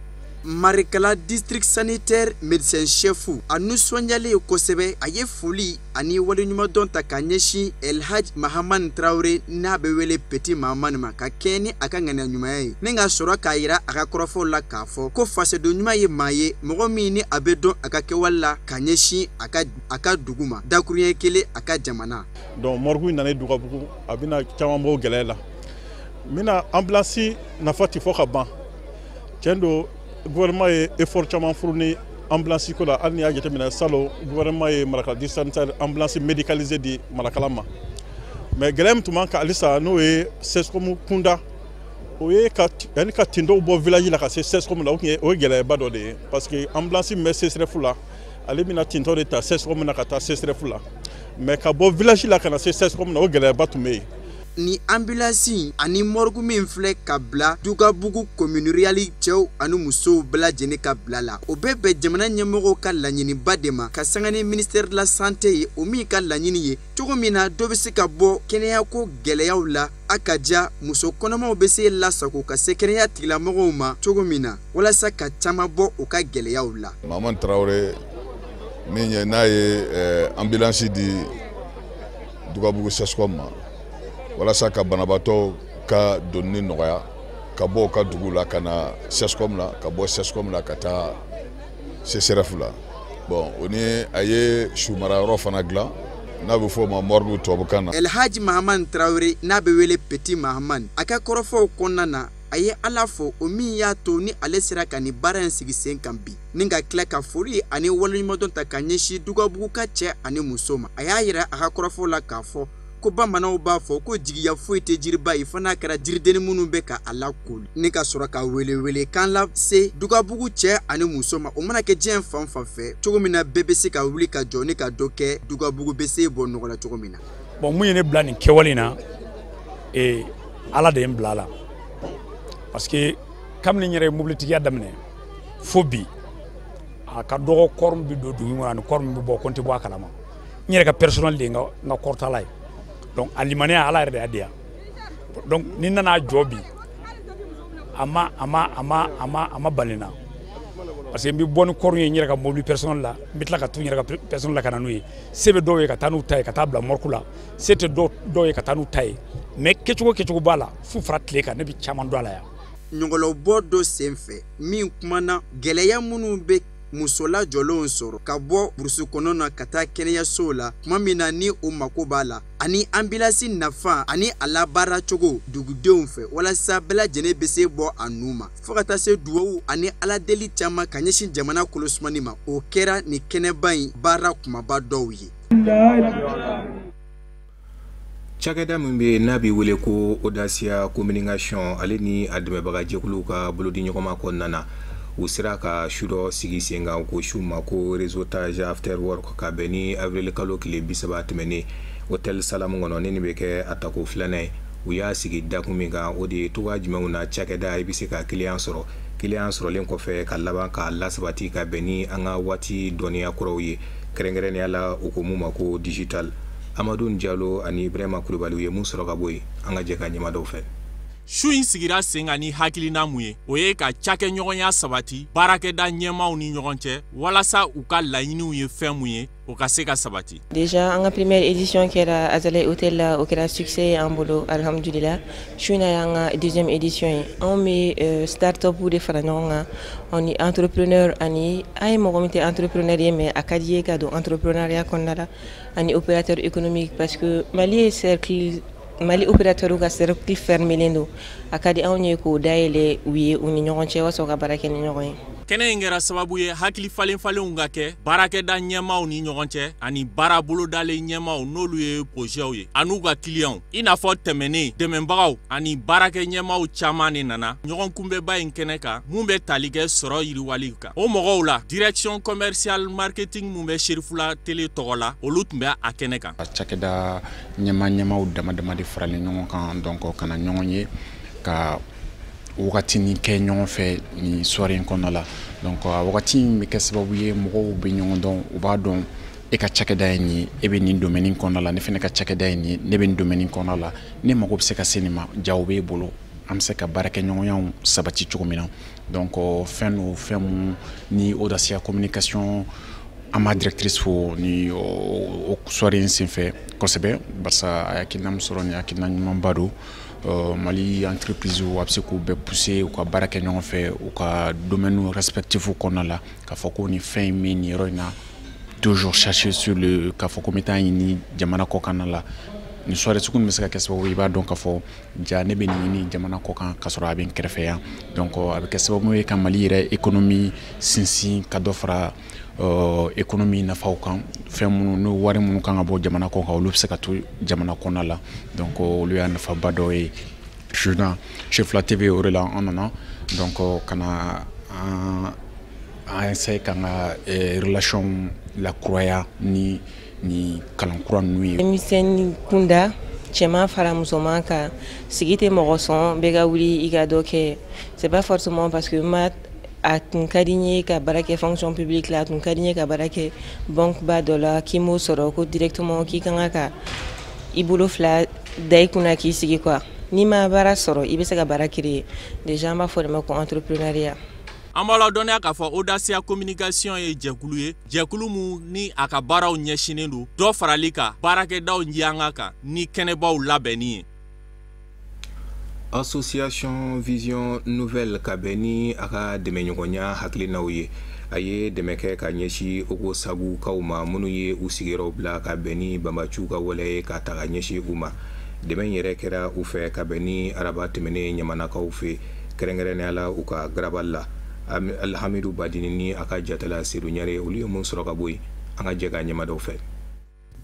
S9: Marakala district sanitaire médecin chef a nisɔndiyalen kosɛbɛ a ye foli ani waleɲuman dɔn ta ka ɲɛsin Elhaji Mahamani Traoré n'a bɛ wele Petit Mahamani ma ka kɛɲɛ ni a ka ŋaniya ɲumanya ye ni ka sɔrɔ k'a yira a ka kɔrɔfɔw la k'a fɔ ko fasoden ɲuman ye maa ye mɔgɔ min ni a bɛ dɔn a ka kɛwale la ka ɲɛsin a ka dugu ma dakuruɲɛ kelen a ka jamana
S15: donc morgue nana Dugabugu a bɛna caman bɔ gɛlɛya la n bɛna ambulance nafa ti fɔ ka ban tiɲɛ don gouvernement ye effort caman furu ni ambulance ko la hali ni y'a jateminɛ salon gouvernement ye Marakala district sanitaire ambulance médicalisée di Marakala ma mais gɛlɛya min tun b'an kan halisa n'o ye CSCOM kunda o ye yanni ka tindow bɔ village la ka se CSCOM la o ye gɛlɛyaba dɔ de ye parce que ambulance min bɛ CSREF la ale bɛna tintɔ de ta CSCOM na ka taa CSREF la mais ka bɔ village la ka na se CSCOM na o gɛlɛyaba tun bɛ yen
S9: ni ambulance ani morgue min filɛ ka bila Dugabugu commune rurale cɛw ani musow bɛɛ lajɛlen ka bila la o bɛɛ bɛ jamana ɲɛmɔgɔw ka laɲiniba de ma ka sanga ni ministère de la santé ye o min ka laɲini ye cogo min na dɔ bɛ se ka bɔ kɛnɛyako gɛlɛyaw la a ka diya muso kɔnɔmaw bɛ se lasago ka se kɛnɛya tigilamɔgɔw ma cogo min na walasa ka caman bɔ u ka gɛlɛyaw la
S8: Mahamani Traoré min ye n'a ye ambulance di Dugabugu CSCOM ma walasa ka banabaatɔ ka donni nɔgɔya ka bɔ u ka dugu la ka na CSCOM la ka bɔ CSCOM la ka taa CSREF la bon o ni a ye su marayɔrɔ fana dilan n'a bɛ fɔ o ma morgue tubabukan na
S9: Elhaji Mahamani Traoré n'a bɛ wele Petit Mahamani a ka kɔrɔfɔw kɔnɔna na a ye Ala fo o min y'a to ni ale sera ka nin baara in sigi sen kan bi ni ka tila ka foli ani waleɲuman dɔn ta ka ɲɛsin Dugabugu ka cɛ ani muso ma a y'a yira a ka kɔrɔfɔw la k'a fɔ ko bamananw b'a fɔ ko jigiya foyi tɛ jiriba ye fana kɛra jiriden minnu bɛ ka a lakoli ni ka sɔrɔ ka welewele kan lase Dugabugu cɛ ani muso ma o mana kɛ diɲɛ fan fan fɛ cogo min na bɛɛ bɛ se ka wuli ka jɔ ni ka dɔ kɛ Dugabugu bɛ se bɔ nɔgɔ la cogo min na
S7: bon mun ye ne bila nin kɛwale in na Ala de ye n bila a la parce que kabini n yɛrɛ ye mobilitigiya daminɛ fo bi a ka dɔgɔ kɔri min bɛ don dugu kɔnɔ ani kɔri min bɛ bɔ ko n tɛ bɔ a kalama n yɛrɛ ka personnel de ye n ka kɔrɔtala ye donc a limaniya Ala yɛrɛ de y'a di yan donc ni nana jɔ bi a ma bali n na parce que n bɛ bɔ ni kɔri ye n yɛrɛ ka mobili personnel la n bɛ tila ka t'u yɛrɛ ka personnel la ka na n'u ye se bɛ dɔw ye ka taa n'u ta ye ka taa bila morgue la se tɛ dɔw ye ka taa n'u ta ye mais kɛcogo b'a la fu fara tile kan ne bɛ caman dɔn a la yan
S9: ɲɔgɔlɔbɔ dɔ senfɛ min kumana gɛlɛya minnu bɛ musola jɔlenw sɔrɔ ka bɔ burusi kɔnɔ na ka taa kɛnɛyasow la tuma min na ni o mako b'a la ani ambulance nafa ani a labaara cogo dugudenw fɛ walasa bɛɛ lajɛlen bɛ se bɔ a nu ma fo ka taa se duwawu ani ala deli caman ka ɲɛsin jamana kɔlɔsumani ma o kɛra ni kɛnɛba in baara kumaba dɔw ye
S1: cakɛda min bɛ n'a bɛ wele ko Audacia Communication ale ni a dɛmɛbaga jɛkuluw ka bolodi ɲɔgɔnma kɔnɔna na u sera ka su dɔ sigi sen kan ko su ma ko réseautage after work ka bɛn ni avril kalo tile 30 tɛmɛnen hôtel Salamu kɔnɔ ni nin bɛ kɛ a tako filanan ye u y'a sigi dakun min kan o de ye togoya jumɛnw na cakɛda i bɛ se ka client sɔrɔlen kɔfɛ ka laban ka lasabati ka bɛn ni an ka waati dɔnniya kɔrɔw ye kɛrɛnkɛrɛnnenya la u ko mun ma ko digital Amadou Diallo ani Ibrahima Kulibali ye mun sɔrɔ ka bɔ yen an ka jɛ ka ɲɛma dɔw fɛ
S16: su in sigira sen kan ni hakilina mun ye o ye ka cakɛɲɔgɔnya sabati baarakɛda ɲɛmaw ni ɲɔgɔn cɛ walasa u ka laɲiniw ye fɛn mun ye o ka se ka sabati.
S17: Déjà en première édition qui era Azalea Hotel la o kɛra succès en bolo alhamdulillah. Shuna yang deuxième édition on met start-up de fara ɲɔgɔn kan on est entrepreneur ani ay mɔgɔ min tɛ entrepreneur ye mais a ka di ye ka don entrepreneuriat kɔnɔna la ani opérateur économique parce que Mali opérateur ka cercle fermé don a ka di anw ye k'o dayɛlɛ u ye u ni ɲɔgɔn cɛ waso ka baara kɛ ni ɲɔgɔn ye.
S16: Kɛnɛ in kɛra sababu ye hakili falen-falenw ka kɛ baarakɛda ɲɛmaaw ni ɲɔgɔn cɛ ani baara bolodalen ɲɛmaaw n'olu ye projetw ye an'u ka clients i n'a fɔ tɛmɛnen dɛmɛbagaw ani baarakɛ ɲɛmaaw caman de nana ɲɔgɔn kunbɛba in kɛnɛ kan mun bɛ tali kɛ sɔrɔ yiriwali kan o mɔgɔw la direction commercial marketing mun bɛ Sherifula télé tɔgɔ la olu tun bɛ a kɛnɛ kan.
S18: Cakɛda ɲɛmaaw dama dama de faralen ɲɔgɔn kan donc kana ɲɔgɔn ye ka wagati ni kɛ ɲɔgɔn fɛ ni soirée in kɔnɔna la donc a wagati in bɛ kɛ sababu ye mɔgɔw bɛ ɲɔgɔn dɔn u b'a dɔn e ka cakɛda ye nin e bɛ nin domaine kɔnɔna la ne fana ka cakɛda ye nin ne bɛ nin domaine kɔnɔna la ne mago bɛ se ka se nin ma jaw b'e bolo an bɛ se ka baarakɛ ɲɔgɔnyaw sabati cogo min na donc fɛn no fɛn mun ni Audacia communication an ma directrice fo ni o soirée in senfɛ kosɛbɛ barisa a hakilina min sɔrɔ ni hakilina ɲumanba don Mali entreprise a bɛ se k'u bɛɛ pousser u ka baara kɛ ɲɔgɔn fɛ u ka domaine respectifs kɔnɔna la k'a fɔ ko nin fɛn in bɛ nin yɔrɔ in na toujours chercher sur le k'a fɔ ko n bɛ taa ɲini jamana kɔkan la ni soirée sugu bɛ se ka kɛ sababu ye i b'a dɔn k'a fɔ ja ne bɛ nin ɲini jamana kɔkan k'a sɔrɔ a bɛ n kɛrɛfɛ yan donc a bɛ kɛ sababu ye ka Mali yɛrɛ économie sinsin ka dɔ fara économie nafaw kan fɛn minnu n'o wari minnu kan ka bɔ jamana kɔ kan olu bɛ se ka to jamana kɔnɔna la donc olu y'a nafaba dɔ ye Sherifula TV o de la an nana donc kana an essayer k'an ka relation lakuraya ni kalan kura ninnu ye. Denmisɛnnin kunda cɛman fara musoman kan sigi tɛ mɔgɔ sɔn bɛɛ ka wuli i ka dɔ kɛ c'est pas forcément parce que a tun ka di n ye ka baara kɛ fonction publique la a tun ka di n ye ka baara kɛ banque ba dɔ la k'i m'o sɔrɔ ko directement k'i kan ka i bolo fila da i kunna k'i sigi quoi n'i ma baara sɔrɔ i bɛ se ka baara créer déjà an b'a fɔ de ma ko entrepreneuriat.
S16: An b'a ladɔnniya k'a fɔ Audacia communication ye jɛkulu ye jɛkulu mun ni a ka baaraw ɲɛsinnen don dɔ farali kan baarakɛdaw ɲanga kan ni kɛnɛbaw labɛnni ye.
S1: Association Vision Nouvelle ka bɛn ni a ka dɛmɛɲɔgɔnya hakilinaw ye a ye dɛmɛ kɛ ka ɲɛsin Ogo Sagukaw ma minnu ye u sigiyɔrɔ bila ka bɛn ni Banbaciw ka wale ye ka ta ka ɲɛsin u ma dɛmɛ yɛrɛ kɛra u fɛ ka bɛn ni araba tɛmɛnen Ɲamanakaw fɛ kɛrɛnkɛrɛnnenya la u ka garabali la Alhamidu Badini ni a ka jatela Seydou Ɲare olu ye mun sɔrɔ ka bɔ yen an ka jɛ ka ɲɛmadaw fɛ.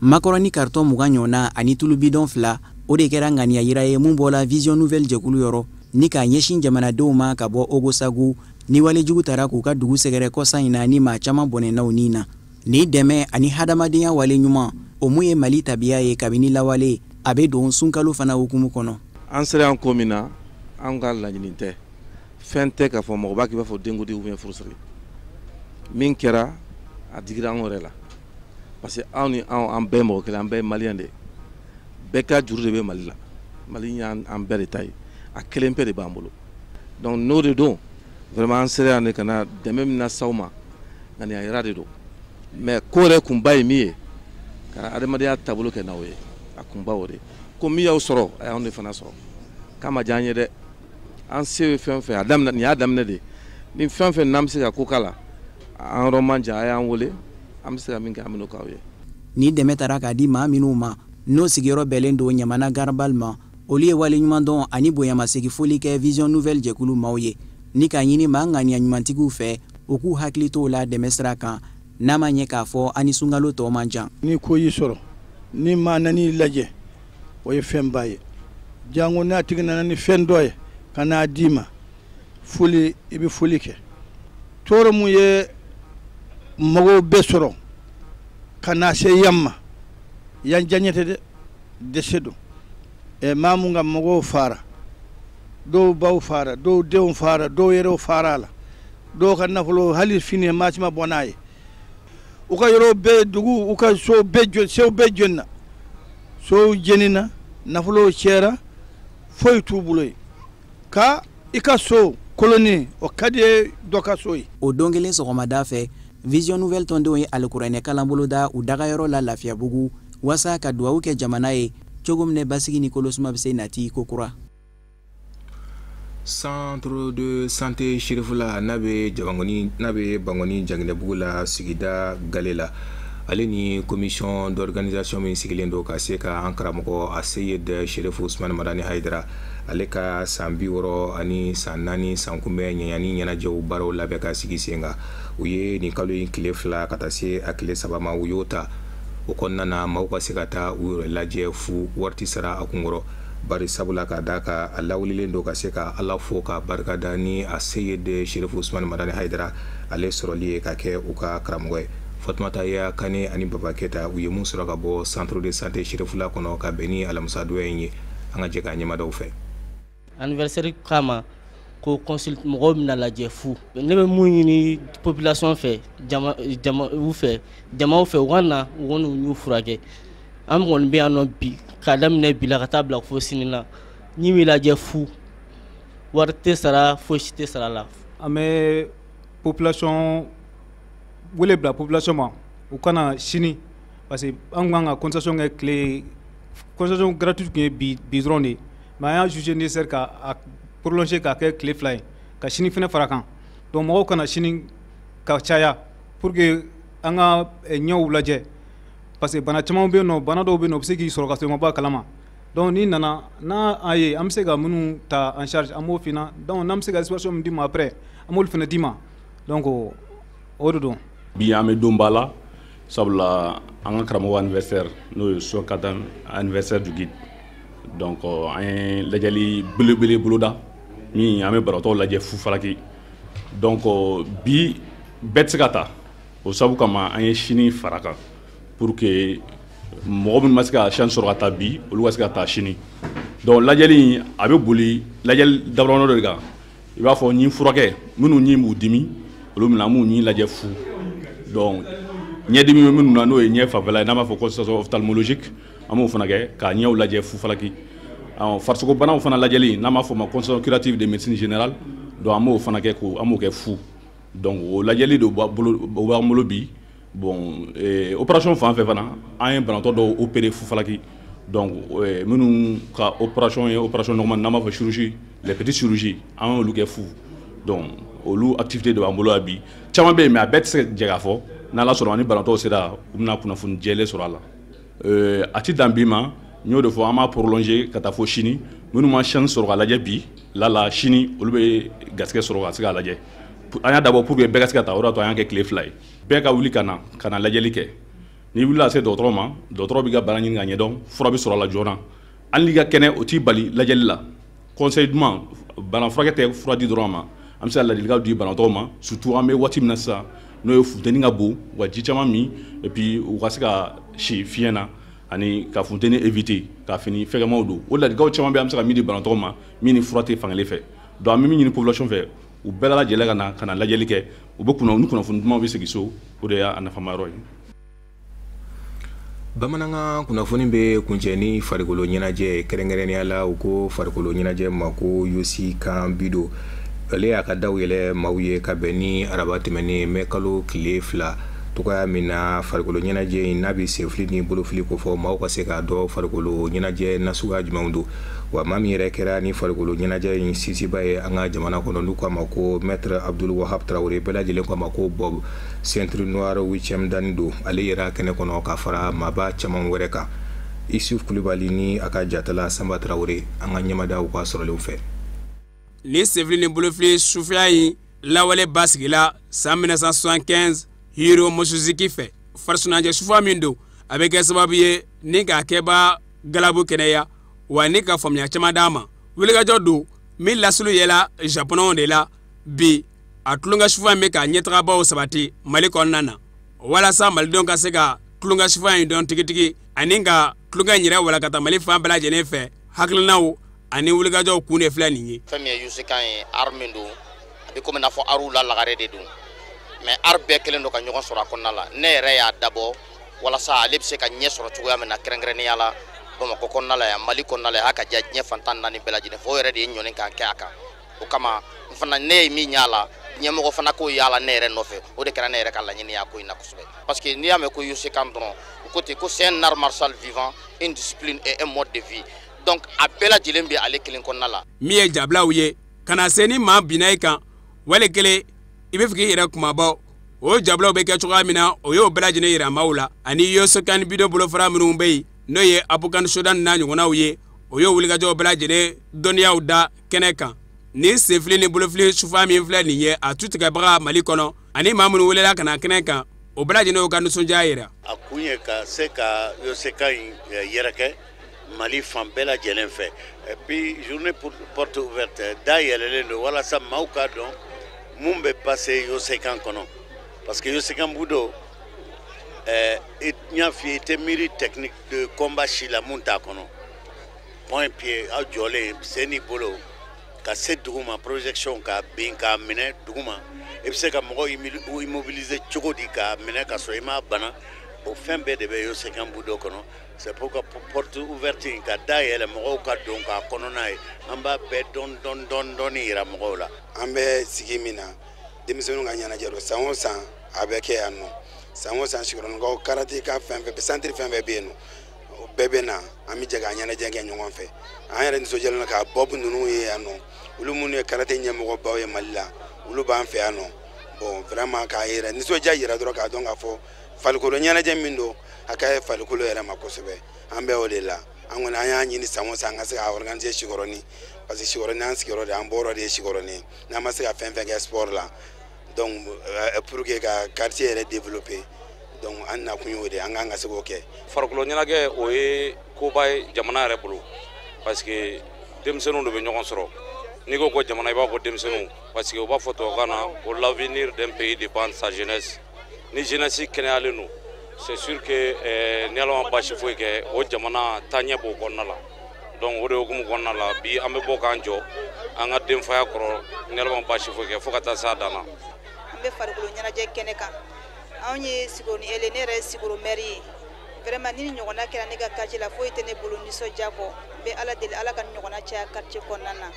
S19: Makɔrɔni carton 20 ɲɔgɔnna ani tulu bidon 2 o de kɛra ŋaniya yira ye mun bɔla Vision Nouvelle jɛkulu yɔrɔ ni k'a ɲɛsin jamanadenw ma ka bɔ Ogo Sagu ni walejugu taara k'u ka dugu sɛgɛrɛ kɔsan in na ni maa caman bɔnɛnaw nin na ni dɛmɛ ani hadamadenya wale ɲuman o mun ye Mali tabiya ye kabini lawale a bɛ don sunkalo fana hukumu kɔnɔ.
S20: An sera an ko min na an ka laɲini tɛ fɛn tɛ k'a fɔ mɔgɔ b'a k'i b'a fɔ denkudi ou bien furusiri min kɛra a digira an yɛrɛ la parce que anw ni an bɛɛ mɔgɔ kelen an bɛɛ ye maliyɛn de bɛɛ ka juru de bɛ Mali la Mali y'an bɛɛ de ta ye a kelen pe de b'an bolo donc n'o de don vraiment an sera yan de ka na dɛmɛ min na s'aw ma ŋaniya yira de don mais ko yɛrɛ kunba ye min ye ka adamadenya taabolo kɛ n'aw ye a kunba o de ko min y'aw sɔrɔ a y'anw de fana sɔrɔ k'a ma diya an ye dɛ an se ye fɛn fɛn a daminɛ nin y'a daminɛ de ni fɛn fɛn n'an bɛ se ka ko k'a la an yɔrɔ man jan a y'an wele an bɛ se ka min kɛ an bɛn'o k'aw ye.
S19: Ni dɛmɛ taara k'a di maa minnu ma n'o sigiyɔrɔ bɛlen don Ɲamana garabali ma olu ye wale ɲuman dɔn ani bonyamasegi foli kɛ Vision Nouvelle jɛkulu maaw ye ni k'a ɲini maa ŋaniya ɲumantigiw fɛ u k'u hakili t'o la dɛmɛ sira kan n'a ma ɲɛ k'a fɔ ani sunkalo tɔ man jan.
S6: Ni ko y'i sɔrɔ ni maa nan'i lajɛ o ye fɛnba ye jango n'a tigi nana ni fɛn dɔ ye ka n'a d'i ma foli i bɛ foli kɛ tɔɔrɔ mun ye mɔgɔw bɛɛ sɔrɔ ka n'a se yan ma yan diyaɲɛ tɛ dɛ dɛsɛ don maa mun ka mɔgɔw fara dɔw baw fara dɔw denw fara dɔw yɛrɛw fara a la dɔw ka nafolo hali fini maa si ma bɔ n'a ye u ka yɔrɔ bɛɛ dugu u ka so bɛɛ jɔ sew bɛɛ jɔnni na sow jenina nafolo cɛra foyi t'u bolo ye ka i ka so koloni o ka di ye dɔ ka so ye.
S19: O don kelen sɔgɔmada fɛ Vision Nouvelle tondenw ye alikuranɛ kalan bolo da u dagayɔrɔ la Lafiyabugu wasa ka duwawu kɛ jamana ye cogo min basigi ni kolosuma bɛ se nati ko kura.
S1: Centre de santé Shirifula n'a bɛ Bangoni Janginɛbugu la sigida Gale la. Ale ni commission d'organisation min sigilen do ka se ka an karamɔgɔ a Seyid Sherifu Usman Madani Haidara ale ka san 60 ani san 4 san kunbɛn ɲɛɲani ɲɛnajɛw baaraw labɛn ka sigi sen kan. U ye nin kalo in tile 2 ka taa se a tile 3 ma u y'o ta. O kɔnɔna na maaw ka se ka taa u yɛrɛ lajɛ fu wari sara a kunkɔrɔ. Bari sabula ka da ka a lawulilen do ka se ka Ala fo ka barikada ni a Seyid Sherifu Usman Madani Haidara ale sɔrɔli ye ka kɛ u ka karamɔgɔ ye. Fatmata ya Kane ani Baba Keta u ye mun sɔrɔ ka bɔ Centre de santé Shirifula kɔnɔ ka bɛn ni alamisa donya in ye an ka jɛ ka ɲɛmadaw fɛ.
S21: Anniversaire kama ko consulte mɔgɔw bɛna lajɛ fu ne bɛ mun ɲini population fɛ jamaw fɛ u ka na u kɔni u y'u furakɛ an kɔni bɛ yan nɔ bi k'a daminɛ bi la ka taa bila fo sini na ni bɛ lajɛ fu wari tɛ sara fosi tɛ sara la.
S22: An bɛ population wele bila population ma u kana sini parce que an kan ka consultation kɛ tile consultation gratuite tun ye bi dɔrɔn de mais an y'a jugé nécessaire ka prolonger ka kɛ tile 2 ye ka sini fɛnɛ fara kan donc mɔgɔw kana sini ka caya pour que an ka ɲɛw lajɛ parce que bana caman bɛ yen nɔ bana dɔw bɛ yen nɔ u bɛ se k'i sɔrɔ ka sɔrɔ i ma bɔ a kalama donc ni nana n'a a ye an bɛ se ka minnu ta en charge an b'o f'i ɲɛna donc n'an bɛ se ka situation min d'i ma après an b'olu fɛnɛ d'i ma donc o de don.
S23: Bi an bɛ don ba la sabula an ka karamɔgɔ anniversaire n'o ye 64 anniversaire du guide donc an ye lajɛli belebele boloda min an bɛ baratɔw lajɛ fu falaki donc bi bɛɛ tɛ se ka ta o sabu kama an ye sini fara kan pour que mɔgɔ minnu ma se ka chance sɔrɔ ka ta bi olu ka se ka ta sini donc lajɛli a bɛ boli lajɛli dabarɔndɔ de kan i b'a fɔ ɲi furakɛ minnu ɲi b'u dimi olu mina m'u ɲi lajɛ fu donc ɲɛdimi bɛ minnu na n'o ye ɲɛ fanfɛla ye n'an b'a fɔ consultation ophtalmologique an b'o fana kɛ ka ɲɛw lajɛ fu falaki farisogo banaw fana lajɛli n'an b'a fɔ ma consultation curative de médecine générale donc an b'o fana kɛ an b'o kɛ fu donc o lajɛli de b'an bolo bi bon opération fan fɛ fana an ye banatɔ dɔw opérer fu falaki donc minnu ka opération ye opération normale n'an b'a fɔ chirurgie les petites chirurgies an y'olu kɛ fu donc olu activité de b'an bolo yan bi caman bɛ yen mais a bɛɛ tɛ se ka jɛ k'a fɔ n'ala sɔrɔ ani banatɔw sera u bɛna kunnafoni jɛlen sɔrɔ a la a ti dan bi ma n y'o de fɔ an b'a prolonger ka taa fo sini minnu ma chance sɔrɔ ka lajɛ bi la sini olu bɛ garisɛgɛ sɔrɔ ka se k'a lajɛ an y'a dabɔ pour que bɛɛ ka se ka taa o de y'a to an y'a kɛ tile 2 ye bɛɛ ka wuli ka na lajɛli kɛ n'i wulila ka se dɔgɔtɔrɔ ma dɔgɔtɔrɔ b'i ka bana ɲini ka ɲɛdɔn fura bɛ sɔrɔ a la joona hali n'i ka kɛnɛ o t'i bali lajɛli la conseil duman bana furakɛ tɛ fura di dɔrɔn ma an bɛ se ka ladilikanw di banatɔw ma surtout an bɛ waati min na sisan n'o ye funteni ka bon u ka ji caman min et puis u ka se ka si fiɲɛ na ani ka funteni éviter ka fini fɛgɛmaw don o ladilikanw caman bɛ an bɛ se ka min di banatɔw ma min ni fura tɛ fankelen fɛ donc an bɛ min ɲini population fɛ u bɛɛ lajɛlen ka na lajɛli kɛ u bɛ ni kunnafoni dumanw bɛ segin so o de y'a nafama yɔrɔ ye.
S1: Bamanankan kunnafoni bɛ kuncɛ ni farikolo ɲɛnajɛ kɛrɛnkɛrɛnnenya la u ko farikolo ɲɛnajɛ ma ko yosi kan bido ale y'a ka daw yɛlɛ maaw ye ka bɛn ni araba tɛmɛnen mɛ kalo tile 2 togoya min na farikolo ɲɛnajɛ in n'a bɛ senfili ni bolofili ko fɔ maaw ka se ka dɔn farikolo ɲɛnajɛ nasuguya jumɛnw don wa maa min yɛrɛ kɛra ni farikolo ɲɛnajɛ in sisiba ye an ka jamana kɔnɔ n'u k'a ma ko maître Abdul Wahab Traoré bɛɛ lajɛlen k'a ma ko Bob centre noir 8e dan don ale yɛrɛ kɛnɛ kɔnɔ ka fara maaba caman wɛrɛ kan Isuf Kulibali ni a ka jatala Samba Traoré an ka ɲɛmadaw ka sɔrɔlenw fɛ.
S24: Ni senfili ni bolofili sufiya in lawale basigila san 1975 Hiro Mosuziki fɛ farisunajɛ sufa min don a bɛ kɛ sababu ye ni k'a kɛba galabu kɛnɛya wa ni ka faamuya caman d'a ma wulikajɔ don min lasulu yɛla japonɛw de la bi a tulonka sufa in bɛ ka ɲɛtagabaw sabati Mali kɔnɔna na walasa malidenw ka se ka tulonka sufa in dɔn tigitigi ani ka tulonka in yɛrɛ walakata Mali fan bɛɛ lajɛlen fɛ hakilinaw ani wulikajɔw kun de filɛ nin ye.
S25: Fɛn min ye Yusukan ye arme don a bɛ komi n'a fɔ aru la lagare de don mais ar bɛɛ kelen don ka ɲɔgɔn sɔrɔ a kɔnɔna la ne yɛrɛ y'a dabɔ walasa ale bɛ se ka ɲɛ sɔrɔ cogoya min na kɛrɛnkɛrɛnnenya la Bamakɔ kɔnɔna la yan Mali kɔnɔna la yan a ka diya diɲɛ fantan naani bɛɛ lajɛlen fɔ o yɛrɛ de ye ɲɔni k'a kɛ a kan o kama n fana ne ye min y'a la ɲɛmɔgɔ fana ko yala ne yɛrɛ nɔfɛ o de kɛra ne yɛrɛ ka laɲini y'a ko in na kosɛbɛ parce que n'i y'a mɛn ko Yosekan dɔrɔn o ko ten ko c'est un art martial vivant une discipline et un mode de vie donc a bɛɛ lajɛlen bɛ ale kelen kɔnɔna la
S24: min ye jabilaw ye kana se ni maa binna i kan wali kelen i bɛ fɛ k'i yɛrɛ kumabɔ o jabilaw bɛ kɛ cogoya min na o y'o bɛɛ lajɛlen yira maaw la ani Yosekan bidon bolofara minnu bɛ yen n'o ye Abukan Sodan n'a ɲɔgɔnnaw ye o y'o wulikajɔw bɛɛ lajɛlen dɔnniyaw da kɛnɛ kan ni senfili ni bolofili sufa min filɛ nin ye a tu tigɛbaga Mali kɔnɔ ani maa minnu welela ka na kɛnɛ kan o bɛɛ lajɛlen y'u ka nisɔndiya yira
S2: a kun ye ka se ka Yosekan yɛrɛkɛ Mali fan bɛɛ lajɛlen fɛ et puis journée porte ouverte da yɛlɛlen don walasa maaw ka dɔn mun bɛ passer Yosekan kɔnɔ parce que Yosekan budo n y'a f'i ye i tɛ miiri technique de combat si la mun t'a kɔnɔ point pied aw jɔlen sen n'i bolo ka se duguma projection ka bin ka minɛ duguma i bɛ se ka mɔgɔ immobiliser cogo di ka minɛ ka sɔrɔ i m'a bana o fɛn bɛɛ de bɛ Yosekan budo kɔnɔ c'est pour que porte ouverte in ka dayɛlɛ mɔgɔw ka don k'a kɔnɔna ye an b'a bɛɛ dɔɔni yira mɔgɔw la
S3: an bɛ sigi min na denmisɛnninw ka ɲɛnajɛ don san o san a bɛ kɛ yan nɔ san o san sigiyɔrɔnikaw karate ka fɛn fɛn centre fɛn bɛɛ bɛ yen nɔ o bɛɛ bɛ na an bɛ jɛ ka ɲɛnajɛ kɛ ɲɔgɔn fɛ an yɛrɛ nisɔndiyalen don ka Bob ninnu ye yan nɔ olu minnu ye karate ɲɛmɔgɔbaw ye Mali la olu b'an fɛ yan nɔ bon vraiment k'a yɛrɛ nisɔndiya yira dɔrɔn k'a dɔn k'a fɔ farikolo ɲɛnajɛ min don a ka farikolo yɛrɛ ma kosɛbɛ an bɛ o de la an kɔni an y'a ɲini san o san an ka se ka organiser Sikɔrɔni parce que Sikɔrɔni an sigiyɔrɔ de an bɔyɔrɔ de ye Sikɔrɔni n'an ma se ka fɛn fɛn kɛ sport la donc pour que ka quartier yɛrɛ développer donc an na kun y'o de an kan ka se k'o kɛ
S4: farikolo ɲɛnajɛ o ye koba ye jamana yɛrɛ bolo parce que denmisɛnninw de bɛ ɲɔgɔn sɔrɔ n'i ko jamana i b'a fɔ denmisɛnninw parce que u b'a fɔ tubabukan na ko l'avenir d'un pays dépend de sa jeunesse ni jeunesse kɛnɛyalen don c'est sûr que ni Ala ma baasi foyi kɛ o jamana taaɲɛ b'o kɔnɔna la donc o de hukumu kɔnɔna la bi an bɛ bɔ k'an jɔ an ka denfaya kɔrɔ ni Ala ma baasi foyi kɛ fo ka taa s'a dan na
S5: an bɛ farikolo ɲɛnajɛ kɛnɛ kan anw ye Sikɔrɔni ele ne yɛrɛ ye Sikɔrɔ maire ye vraiment ni ɲɔgɔnna kɛra ne ka quartier la foyi tɛ ne bolo nisɔndiya kɔ n bɛ Ala deli Ala ka ɲɔgɔnna caya quartier kɔnɔna na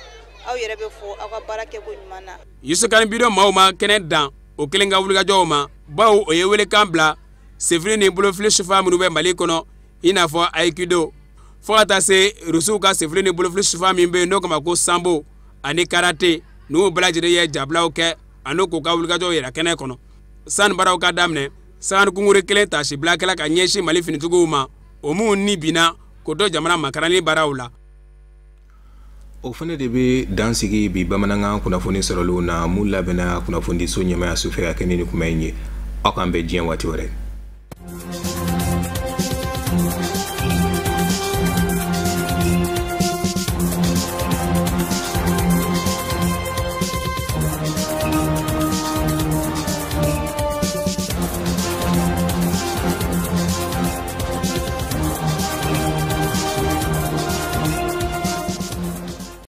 S5: aw yɛrɛ bɛ fɔ aw ka baara kɛko ɲuman na
S24: Yosekan bidon maaw ma kɛnɛ dan o kelen ka wulikajɔw ma bawo o ye welekan bila senfili ni bolofili sufa minnu bɛ Mali kɔnɔ i n'a fɔ aikido fo ka taa se rusiw ka senfili ni bolofili sufa min bɛ yen n'o kama ko sambo ani karate n'u bɛɛ lajɛlen ye jabilaw kɛ ani k'u ka wulikajɔw yɛrɛ kɛnɛ kɔnɔ sani baaraw ka daminɛ sangani kunkuri kelen tasibilakɛla ka ɲɛsin Mali finitigiw ma o minnu ni binna k'o dɔ jamana makarani baaraw la
S1: o fana de bɛ dansigi bi bamanankan kunnafoni sɔrɔliw na mun labɛnna kunnafoni so ɲɛmaya sufɛ ka kɛ ni kuma in ye aw k'an bɛn diɲɛ waati wɛrɛ